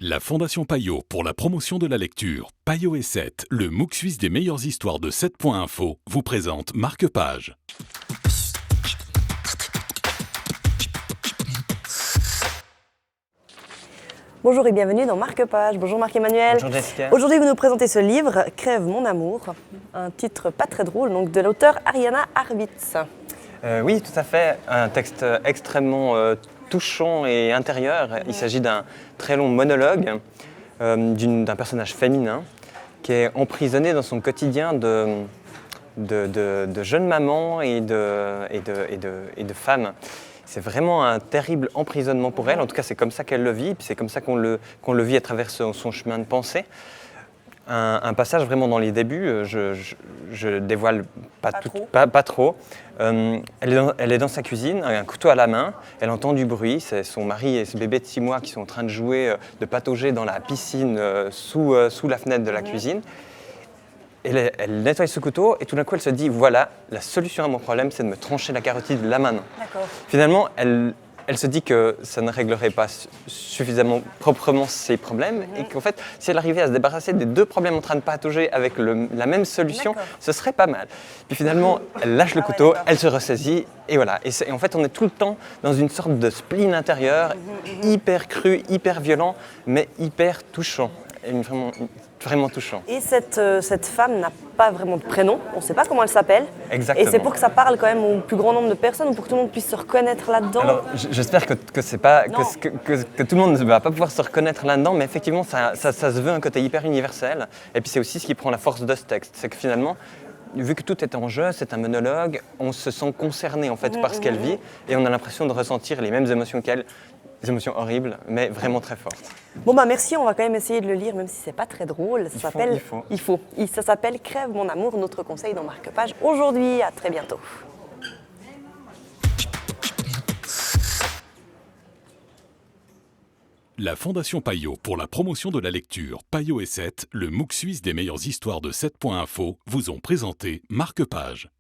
La Fondation Payot pour la promotion de la lecture, Payot et 7, le MOOC suisse des meilleures histoires de 7.info, vous présente Marque-Page. Bonjour et bienvenue dans Marque-Page. Bonjour Marc-Emmanuel. Bonjour Jessica. Aujourd'hui, vous nous présentez ce livre, Crève mon amour, un titre pas très drôle, donc de l'auteur Ariana Harvitz. Oui, tout à fait. Un texte extrêmement touchant et intérieur. Il s'agit d'un très long monologue d'un personnage féminin qui est emprisonné dans son quotidien de jeune maman et de femme. C'est vraiment un terrible emprisonnement pour elle. En tout cas, c'est comme ça qu'elle le vit. Puis c'est comme ça qu'on le vit à travers son chemin de pensée. Un passage vraiment dans les débuts, je dévoile pas trop. Elle est dans sa cuisine, un couteau à la main, elle entend du bruit, c'est son mari et ce bébé de 6 mois qui sont en train de jouer, de patauger dans la piscine sous la fenêtre de la cuisine. Elle nettoie ce couteau et tout d'un coup elle se dit voilà, la solution à mon problème c'est de me trancher la carotide là maintenant. Finalement elle se dit que ça ne réglerait pas suffisamment proprement ses problèmes et qu'en fait, si elle arrivait à se débarrasser des deux problèmes en train de patauger avec la même solution, ce serait pas mal. Puis finalement, elle lâche le couteau, elle se ressaisit et voilà. Et en fait, on est tout le temps dans une sorte de spleen intérieur, hyper cru, hyper violent, mais hyper touchant. Et vraiment touchant. Et cette femme n'a pas vraiment de prénom, on ne sait pas comment elle s'appelle. Exactement. Et c'est pour que ça parle quand même au plus grand nombre de personnes ou pour que tout le monde puisse se reconnaître là-dedans. Alors j'espère que tout le monde ne va pas pouvoir se reconnaître là-dedans, mais effectivement ça se veut un côté hyper universel. Et puis c'est aussi ce qui prend la force de ce texte, c'est que finalement, vu que tout est en jeu, c'est un monologue, on se sent concerné en fait par ce qu'elle vit et on a l'impression de ressentir les mêmes émotions qu'elle. Des émotions horribles, mais vraiment très fortes. Bon merci, on va quand même essayer de le lire, même si c'est pas très drôle. Il faut. Ça s'appelle Crève mon amour, notre conseil dans Marque-Page aujourd'hui. À très bientôt. La Fondation Payot pour la promotion de la lecture, Payot et 7, le MOOC suisse des meilleures histoires de 7.info, vous ont présenté Marque-Page.